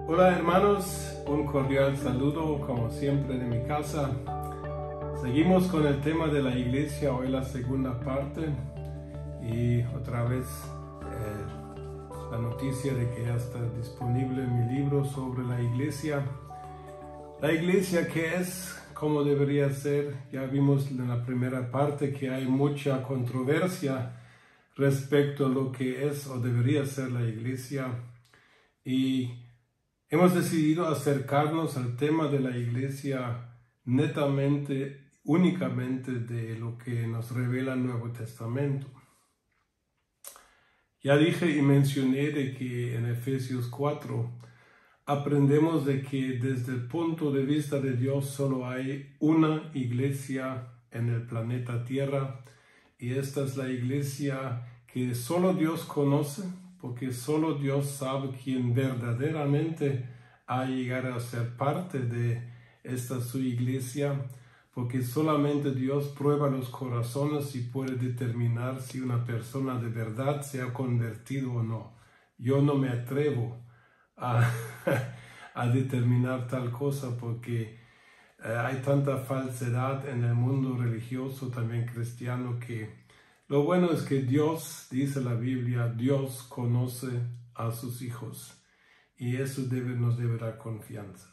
Hola hermanos, un cordial saludo como siempre de mi casa. Seguimos con el tema de la iglesia, hoy la segunda parte y otra vez la noticia de que ya está disponible mi libro sobre la iglesia. La iglesia, ¿qué es? ¿Cómo debería ser? Ya vimos en la primera parte que hay mucha controversia respecto a lo que es o debería ser la iglesia, y hemos decidido acercarnos al tema de la iglesia netamente, únicamente de lo que nos revela el Nuevo Testamento. Ya dije y mencioné de que en Efesios 4 aprendemos de que desde el punto de vista de Dios solo hay una iglesia en el planeta Tierra, y esta es la iglesia que solo Dios conoce, porque solo Dios sabe quién verdaderamente ha llegado a ser parte de esta su iglesia, porque solamente Dios prueba los corazones y puede determinar si una persona de verdad se ha convertido o no. Yo no me atrevo a determinar tal cosa porque hay tanta falsedad en el mundo religioso, también cristiano, que lo bueno es que Dios, dice la Biblia, Dios conoce a sus hijos, y eso nos debe dar confianza.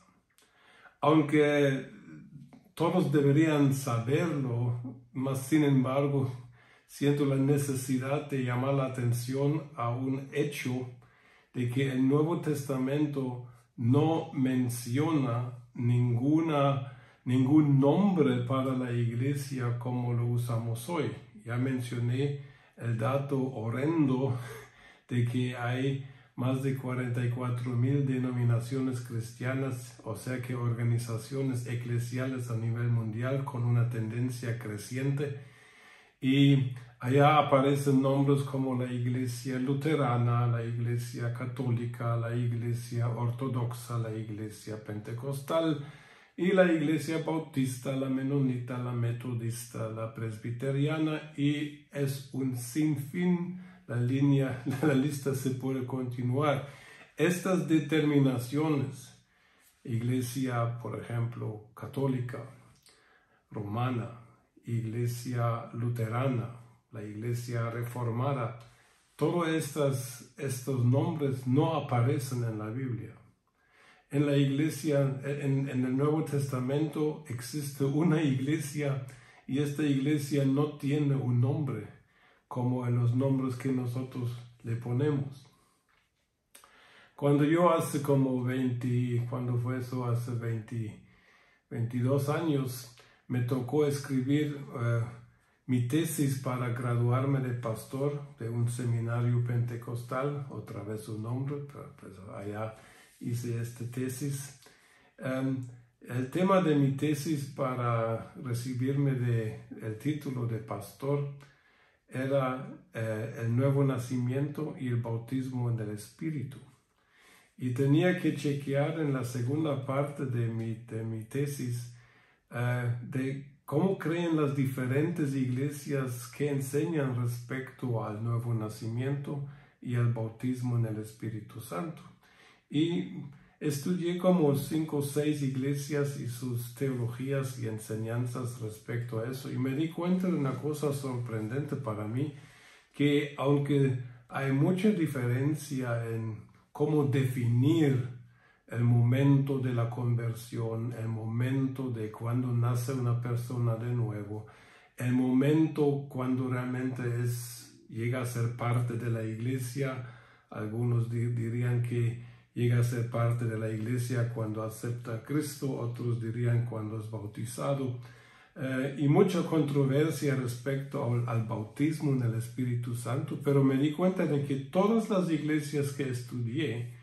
Aunque todos deberían saberlo, mas sin embargo siento la necesidad de llamar la atención a un hecho de que el Nuevo Testamento no menciona ningún nombre para la iglesia como lo usamos hoy. Ya mencioné el dato horrendo de que hay más de 44,000 denominaciones cristianas, o sea que organizaciones eclesiales a nivel mundial con una tendencia creciente, y allá aparecen nombres como la iglesia luterana, la iglesia católica, la iglesia ortodoxa, la iglesia pentecostal, y la iglesia bautista, la menonita, la metodista, la presbiteriana, y es un sinfín. La lista se puede continuar. Estas determinaciones, iglesia, por ejemplo, católica, romana, iglesia luterana, la iglesia reformada, todos estos nombres no aparecen en la Biblia. En la iglesia, en el Nuevo Testamento existe una iglesia, y esta iglesia no tiene un nombre como en los nombres que nosotros le ponemos. Cuando yo hace como 22 años, me tocó escribir mi tesis para graduarme de pastor de un seminario pentecostal, otra vez su nombre, pero pues allá hice esta tesis. El tema de mi tesis para recibirme el título de pastor era el nuevo nacimiento y el bautismo en el Espíritu. Y tenía que chequear en la segunda parte de mi tesis de cómo creen las diferentes iglesias que enseñan respecto al nuevo nacimiento y al bautismo en el Espíritu Santo. Y estudié como 5 o 6 iglesias y sus teologías y enseñanzas respecto a eso, y me di cuenta de una cosa sorprendente para mí, que aunque hay mucha diferencia en cómo definir el momento de la conversión, el momento de cuando nace una persona de nuevo, el momento cuando realmente llega a ser parte de la iglesia, algunos dirían que llega a ser parte de la iglesia cuando acepta a Cristo, otros dirían cuando es bautizado, y mucha controversia respecto al bautismo en el Espíritu Santo, pero me di cuenta de que todas las iglesias que estudié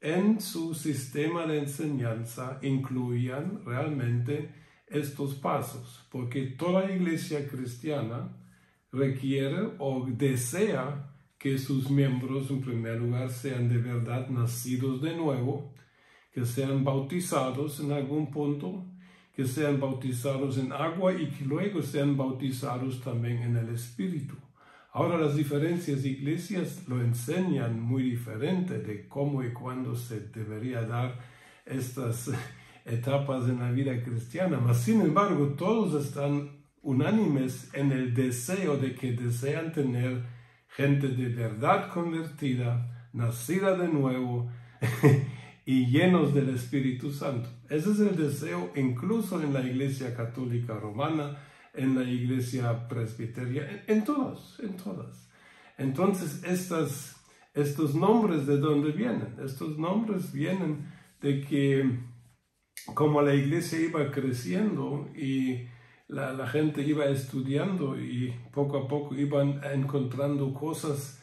en su sistema de enseñanza incluían realmente estos pasos, porque toda iglesia cristiana requiere o desea que sus miembros en primer lugar sean de verdad nacidos de nuevo, que sean bautizados en algún punto, que sean bautizados en agua y que luego sean bautizados también en el Espíritu. Ahora las diferentes iglesias lo enseñan muy diferente de cómo y cuándo se debería dar estas etapas en la vida cristiana, mas sin embargo todos están unánimes en el deseo de que desean tener gente de verdad convertida, nacida de nuevo y llenos del Espíritu Santo. Ese es el deseo incluso en la Iglesia Católica Romana, en la Iglesia Presbiteriana, en todas. Entonces estos nombres, ¿de dónde vienen? Estos nombres vienen de que como la iglesia iba creciendo y la gente iba estudiando y poco a poco iban encontrando cosas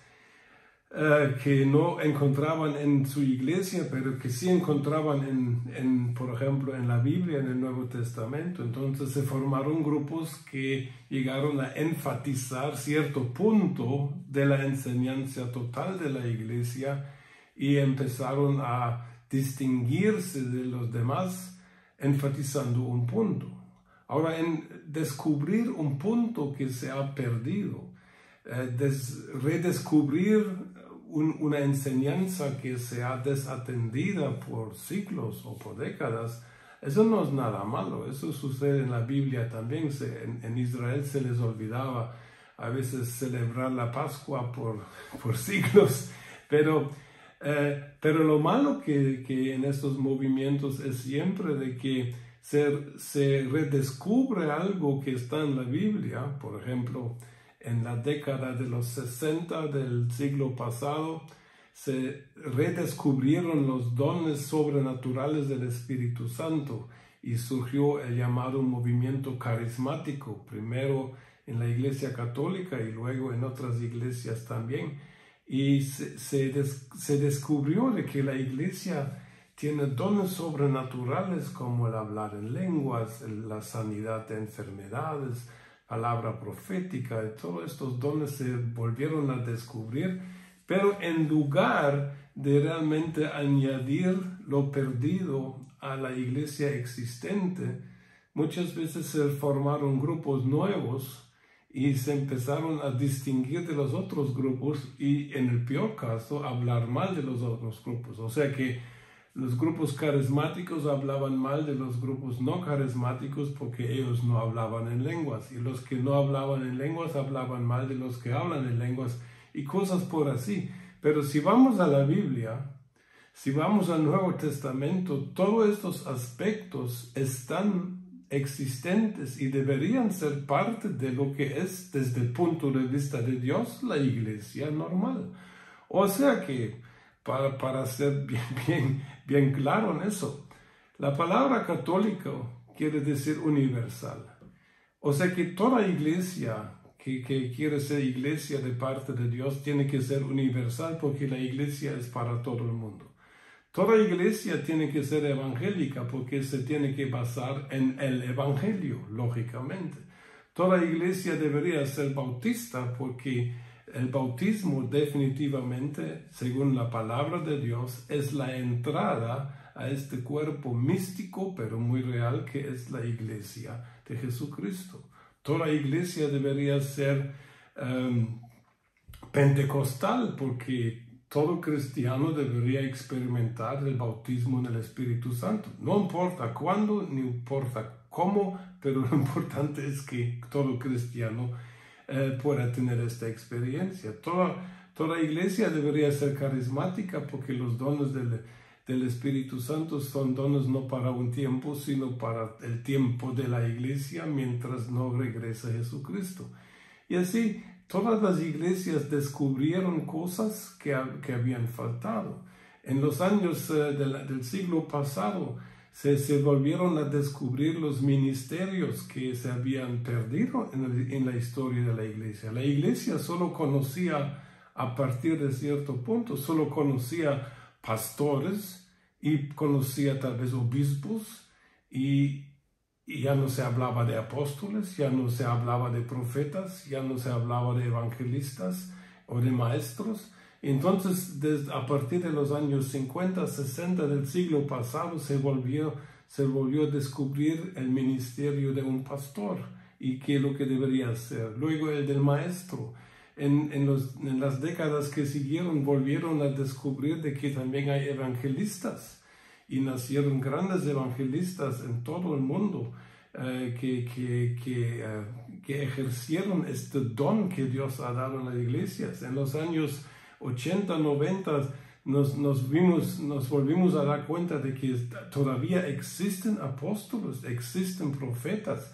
que no encontraban en su iglesia, pero que sí encontraban por ejemplo, en la Biblia, en el Nuevo Testamento. Entonces se formaron grupos que llegaron a enfatizar cierto punto de la enseñanza total de la iglesia y empezaron a distinguirse de los demás enfatizando un punto. Ahora, en descubrir un punto que se ha perdido, redescubrir una enseñanza que se ha desatendida por siglos o por décadas, eso no es nada malo. Eso sucede en la Biblia también. En Israel se les olvidaba a veces celebrar la Pascua por siglos, pero lo malo que en estos movimientos es siempre de que se redescubre algo que está en la Biblia. Por ejemplo, en la década de los 60 del siglo pasado, se redescubrieron los dones sobrenaturales del Espíritu Santo y surgió el llamado movimiento carismático, primero en la Iglesia Católica y luego en otras iglesias también. Y se descubrió de que la Iglesia tiene dones sobrenaturales como el hablar en lenguas, la sanidad de enfermedades, palabra profética, y todos estos dones se volvieron a descubrir, pero en lugar de realmente añadir lo perdido a la iglesia existente, muchas veces se formaron grupos nuevos y se empezaron a distinguir de los otros grupos y, en el peor caso, hablar mal de los otros grupos. O sea que los grupos carismáticos hablaban mal de los grupos no carismáticos porque ellos no hablaban en lenguas, y los que no hablaban en lenguas hablaban mal de los que hablan en lenguas y cosas por así. Pero si vamos a la Biblia, si vamos al Nuevo Testamento, todos estos aspectos están existentes y deberían ser parte de lo que es, desde el punto de vista de Dios, la iglesia normal. O sea que, para ser bien claro en eso, la palabra católico quiere decir universal. O sea que toda iglesia que quiere ser iglesia de parte de Dios tiene que ser universal, porque la iglesia es para todo el mundo. Toda iglesia tiene que ser evangélica porque se tiene que basar en el evangelio, lógicamente. Toda iglesia debería ser bautista porque el bautismo definitivamente, según la palabra de Dios, es la entrada a este cuerpo místico pero muy real que es la iglesia de Jesucristo. Toda iglesia debería ser pentecostal porque todo cristiano debería experimentar el bautismo en el Espíritu Santo. No importa cuándo, ni importa cómo, pero lo importante es que todo cristiano pueda tener esta experiencia. Toda iglesia debería ser carismática porque los dones del Espíritu Santo son dones no para un tiempo, sino para el tiempo de la iglesia mientras no regresa Jesucristo. Y así, todas las iglesias descubrieron cosas que habían faltado. En los años del siglo pasado se volvieron a descubrir los ministerios que se habían perdido en la historia de la iglesia. La iglesia solo conocía, a partir de cierto punto, solo conocía pastores y conocía tal vez obispos, y ya no se hablaba de apóstoles, ya no se hablaba de profetas, ya no se hablaba de evangelistas o de maestros. Entonces, a partir de los años 50, 60 del siglo pasado, se volvió a descubrir el ministerio de un pastor y qué es lo que debería hacer. Luego el del maestro. en las décadas que siguieron volvieron a descubrir de que también hay evangelistas y nacieron grandes evangelistas en todo el mundo que ejercieron este don que Dios ha dado en las iglesias. En los años 80, 90 nos volvimos a dar cuenta de que todavía existen apóstoles, existen profetas.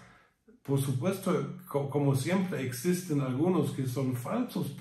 Por supuesto, como siempre, existen algunos que son falsos,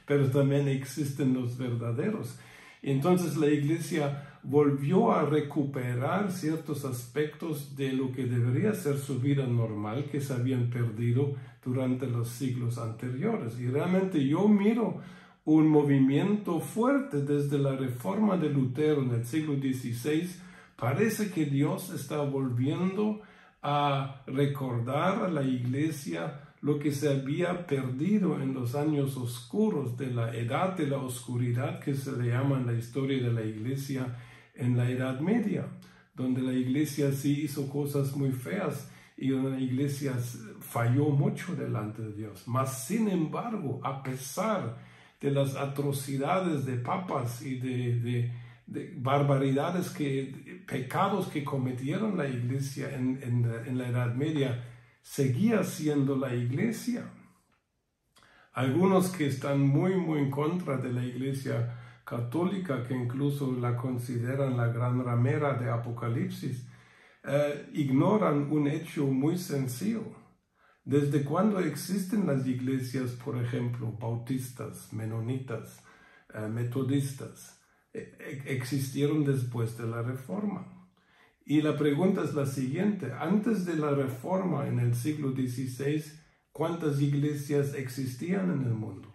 pero también existen los verdaderos. Entonces la iglesia volvió a recuperar ciertos aspectos de lo que debería ser su vida normal, que se habían perdido durante los siglos anteriores. Y realmente yo miro un movimiento fuerte desde la reforma de Lutero en el siglo XVI. Parece que Dios está volviendo a recordar a la iglesia lo que se había perdido en los años oscuros de la edad de la oscuridad, que se le llama en la historia de la iglesia en la Edad Media, donde la iglesia sí hizo cosas muy feas y donde la iglesia falló mucho delante de Dios. Mas, sin embargo, a pesar de las atrocidades de papas y de barbaridades, pecados que cometieron la iglesia en la Edad Media, seguía siendo la iglesia. Algunos que están muy en contra de la iglesia católica, que incluso la consideran la gran ramera de Apocalipsis, ignoran un hecho muy sencillo. ¿Desde cuándo existen las iglesias, por ejemplo, bautistas, menonitas, metodistas? Existieron después de la Reforma. Y la pregunta es la siguiente: antes de la Reforma en el siglo XVI, ¿cuántas iglesias existían en el mundo?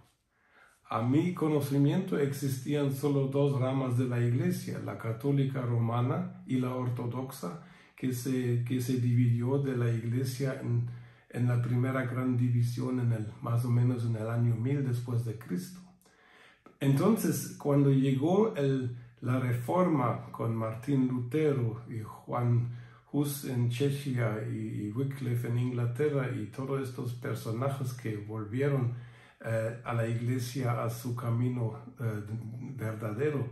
A mi conocimiento existían solo dos ramas de la iglesia, la católica romana y la ortodoxa, que se dividió de la iglesia en la primera gran división más o menos en el año 1000 después de Cristo. Entonces, cuando llegó la Reforma con Martín Lutero y Juan Hus en Chequia y Wycliffe en Inglaterra y todos estos personajes que volvieron a la iglesia a su camino verdadero,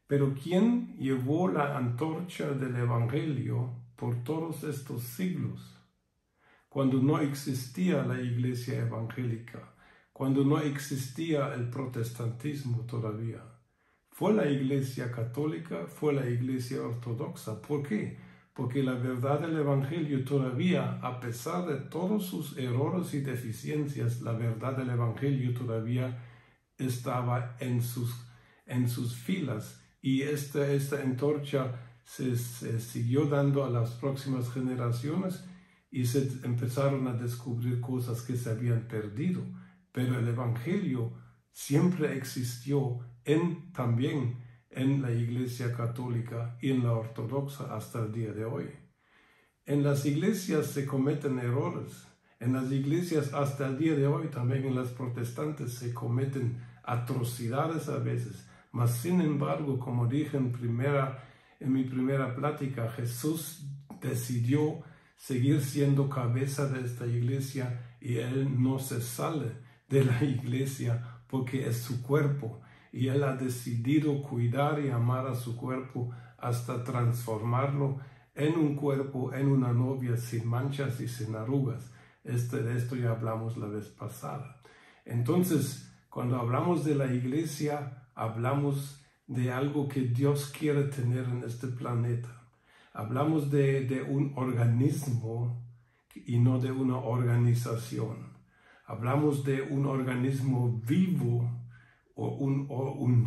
pero ¿quién llevó la antorcha del Evangelio por todos estos siglos? Cuando no existía la iglesia evangélica, cuando no existía el protestantismo todavía, fue la iglesia católica, fue la iglesia ortodoxa. ¿Por qué? Porque la verdad del Evangelio todavía, a pesar de todos sus errores y deficiencias, la verdad del Evangelio todavía estaba en sus filas, y esta antorcha se siguió dando a las próximas generaciones y se empezaron a descubrir cosas que se habían perdido. Pero el Evangelio siempre existió también en la Iglesia Católica y en la Ortodoxa hasta el día de hoy. En las iglesias se cometen errores. En las iglesias hasta el día de hoy, también en las protestantes, se cometen atrocidades a veces. Mas sin embargo, como dije en mi primera plática, Jesús decidió seguir siendo cabeza de esta iglesia, y Él no se sale de la iglesia porque es su cuerpo, y Él ha decidido cuidar y amar a su cuerpo hasta transformarlo en un cuerpo, en una novia sin manchas y sin arrugas. De esto ya hablamos la vez pasada. Entonces, cuando hablamos de la iglesia, hablamos de algo que Dios quiere tener en este planeta. Hablamos de un organismo y no de una organización. Hablamos de un organismo vivo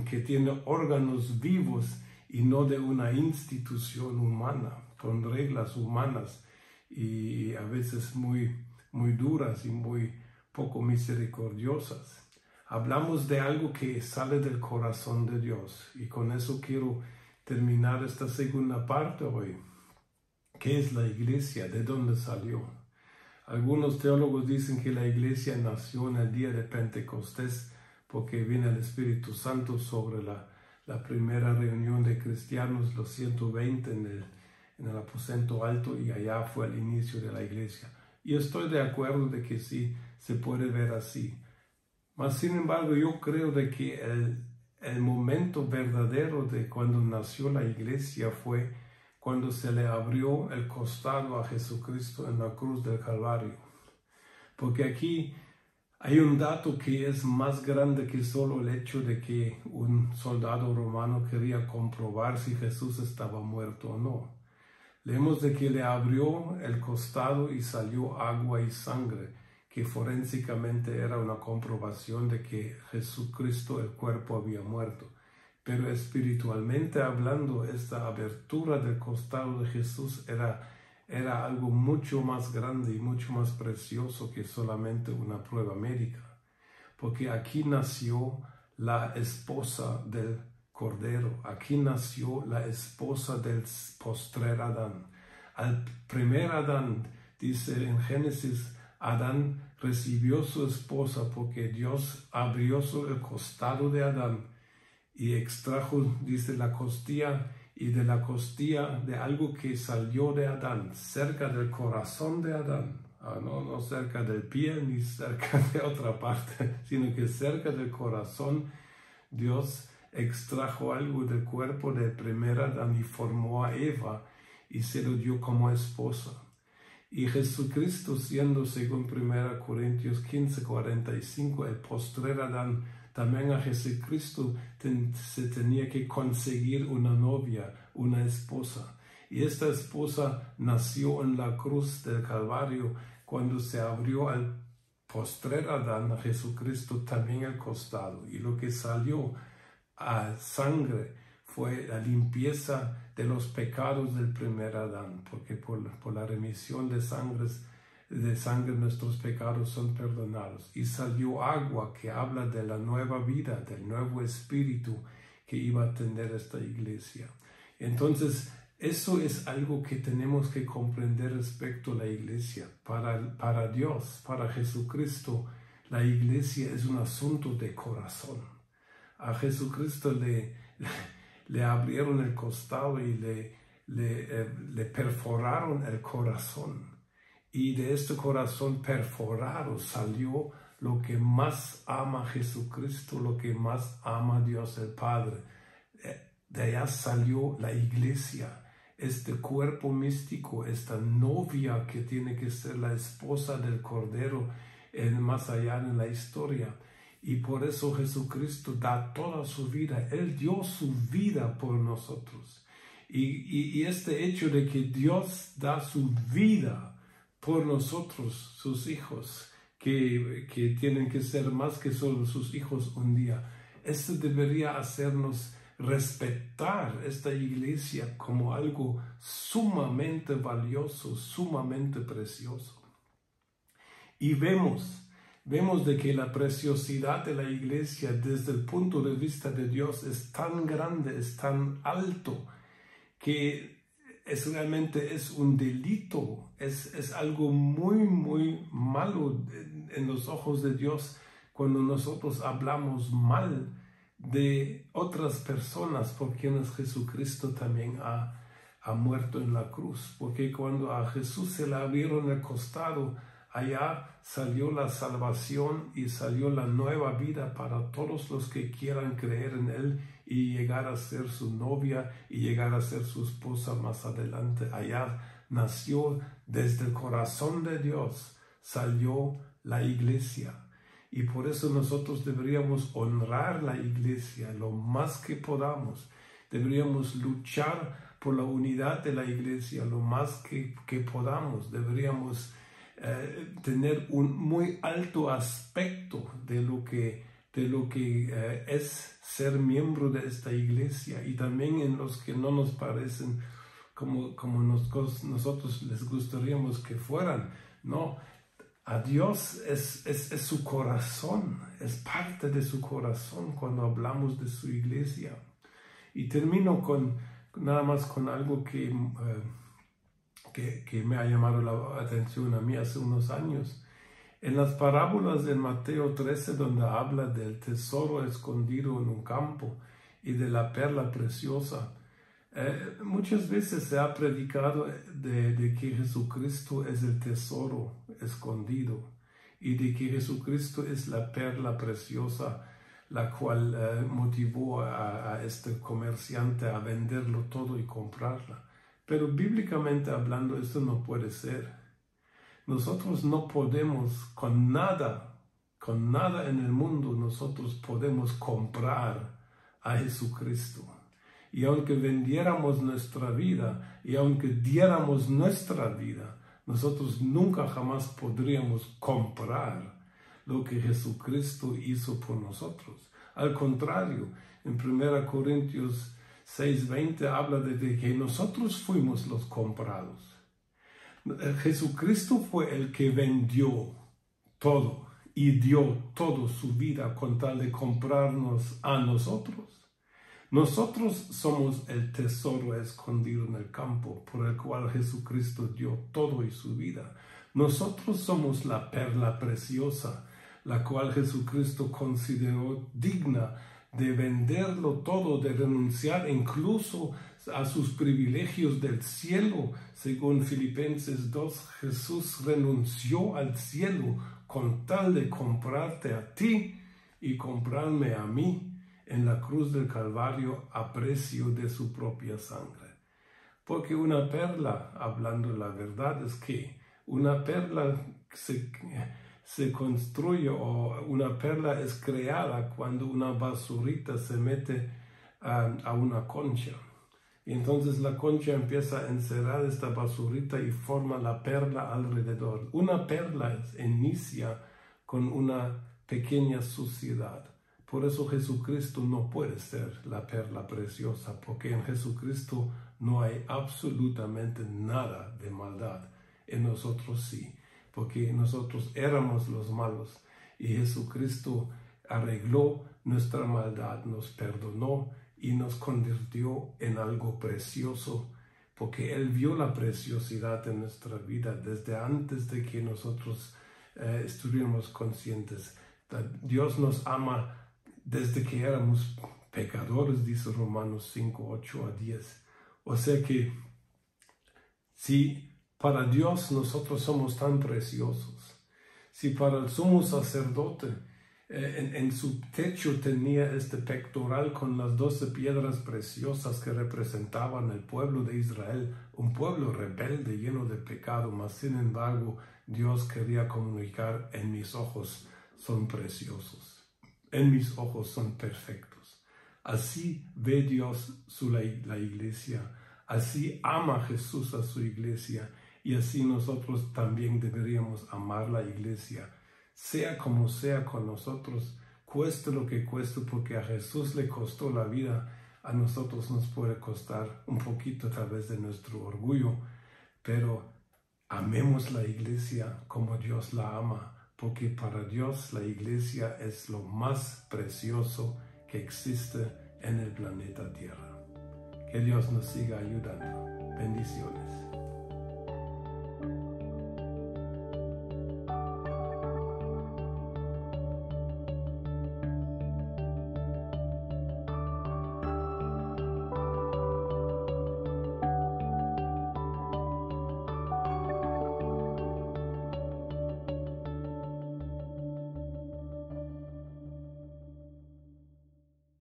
que tiene órganos vivos, y no de una institución humana con reglas humanas y a veces muy duras y muy poco misericordiosas. Hablamos de algo que sale del corazón de Dios, y con eso quiero terminar esta segunda parte hoy. ¿Qué es la iglesia? ¿De dónde salió? Algunos teólogos dicen que la iglesia nació en el día de Pentecostés, porque viene el Espíritu Santo sobre la primera reunión de cristianos, los 120 en el aposento alto, y allá fue el inicio de la iglesia. Y estoy de acuerdo de que sí se puede ver así. Mas sin embargo, yo creo de que el momento verdadero de cuando nació la iglesia fue cuando se le abrió el costado a Jesucristo en la cruz del Calvario. Porque aquí hay un dato que es más grande que solo el hecho de que un soldado romano quería comprobar si Jesús estaba muerto o no. Leemos de que le abrió el costado y salió agua y sangre, que forensicamente era una comprobación de que Jesucristo, el cuerpo, había muerto. Pero espiritualmente hablando, esta abertura del costado de Jesús era algo mucho más grande y mucho más precioso que solamente una prueba médica. Porque aquí nació la esposa del Cordero, aquí nació la esposa del postrer Adán. Al primer Adán, dice en Génesis, Adán recibió su esposa porque Dios abrió el costado de Adán y extrajo, dice, la costilla, y de la costilla de algo que salió de Adán, cerca del corazón de Adán, no cerca del pie ni cerca de otra parte, sino que cerca del corazón, Dios extrajo algo del cuerpo del primer Adán y formó a Eva y se lo dio como esposa. Y Jesucristo, siendo, según 1 Corintios 15:45, el postrer Adán, también a Jesucristo se tenía que conseguir una novia, una esposa. Y esta esposa nació en la cruz del Calvario cuando se abrió al postrer Adán, a Jesucristo, también el costado. Y lo que salió a sangre fue la limpieza de los pecados del primer Adán, porque por la remisión de sangre nuestros pecados son perdonados. Y salió agua que habla de la nueva vida, del nuevo espíritu que iba a tener esta iglesia. Entonces, eso es algo que tenemos que comprender respecto a la iglesia. Para Dios, para Jesucristo, la iglesia es un asunto de corazón. A Jesucristo le abrieron el costado y le perforaron el corazón. Y de este corazón perforado salió lo que más ama Jesucristo, lo que más ama Dios el Padre. De allá salió la iglesia, este cuerpo místico, esta novia que tiene que ser la esposa del Cordero más allá en la historia. Y por eso Jesucristo da toda su vida. Él dio su vida por nosotros. Y este hecho de que Dios da su vida por nosotros, sus hijos, que tienen que ser más que solo sus hijos un día, esto debería hacernos respetar esta iglesia como algo sumamente valioso, sumamente precioso. Y vemos de que la preciosidad de la iglesia desde el punto de vista de Dios es tan grande, es tan alto, que realmente es un delito, es algo muy, muy malo en los ojos de Dios cuando nosotros hablamos mal de otras personas por quienes Jesucristo también ha muerto en la cruz. Porque cuando a Jesús se le abrieron el costado, allá salió la salvación y salió la nueva vida para todos los que quieran creer en Él y llegar a ser su novia y llegar a ser su esposa más adelante. Allá nació desde el corazón de Dios, salió la iglesia. Y por eso nosotros deberíamos honrar la iglesia lo más que podamos. Deberíamos luchar por la unidad de la iglesia lo más que podamos. Deberíamos tener un muy alto aspecto de lo que es ser miembro de esta iglesia, y también en los que no nos parecen como nosotros les gustaríamos que fueran. No, a Dios es su corazón, es parte de su corazón cuando hablamos de su iglesia. Y termino nada más con algo que me ha llamado la atención a mí hace unos años. En las parábolas de Mateo 13, donde habla del tesoro escondido en un campo y de la perla preciosa, muchas veces se ha predicado de que Jesucristo es el tesoro escondido y de que Jesucristo es la perla preciosa, la cual motivó a este comerciante a venderlo todo y comprarla. Pero bíblicamente hablando, esto no puede ser. Nosotros no podemos con nada en el mundo, nosotros podemos comprar a Jesucristo. Y aunque vendiéramos nuestra vida y aunque diéramos nuestra vida, nosotros nunca jamás podríamos comprar lo que Jesucristo hizo por nosotros. Al contrario, en 1 Corintios 6:20 habla de que nosotros fuimos los comprados. Jesucristo fue el que vendió todo y dio toda su vida con tal de comprarnos a nosotros. Nosotros somos el tesoro escondido en el campo por el cual Jesucristo dio todo y su vida. Nosotros somos la perla preciosa, la cual Jesucristo consideró digna de venderlo todo, de renunciar incluso a sus privilegios del cielo. Según Filipenses 2, Jesús renunció al cielo con tal de comprarte a ti y comprarme a mí en la cruz del Calvario a precio de su propia sangre. Porque una perla, hablando la verdad, es que una perla se construye o una perla es creada cuando una basurita se mete a una concha. Y entonces la concha empieza a encerrar esta basurita y forma la perla alrededor. Una perla inicia con una pequeña suciedad. Por eso Jesucristo no puede ser la perla preciosa, porque en Jesucristo no hay absolutamente nada de maldad. En nosotros sí, porque nosotros éramos los malos y Jesucristo arregló nuestra maldad, nos perdonó y nos convirtió en algo precioso, porque Él vio la preciosidad de nuestra vida desde antes de que nosotros estuviéramos conscientes. Dios nos ama desde que éramos pecadores, dice Romanos 5, 8 a 10. O sea que si para Dios nosotros somos tan preciosos, si para el sumo sacerdote en su techo tenía este pectoral con las 12 piedras preciosas que representaban el pueblo de Israel, un pueblo rebelde, lleno de pecado, mas sin embargo Dios quería comunicar: en mis ojos son preciosos, en mis ojos son perfectos. Así ve Dios la iglesia, así ama Jesús a su iglesia, y así nosotros también deberíamos amar la iglesia, sea como sea con nosotros, cueste lo que cueste, porque a Jesús le costó la vida. A nosotros nos puede costar un poquito a través de nuestro orgullo, pero amemos la iglesia como Dios la ama, porque para Dios la iglesia es lo más precioso que existe en el planeta Tierra. Que Dios nos siga ayudando. Bendiciones.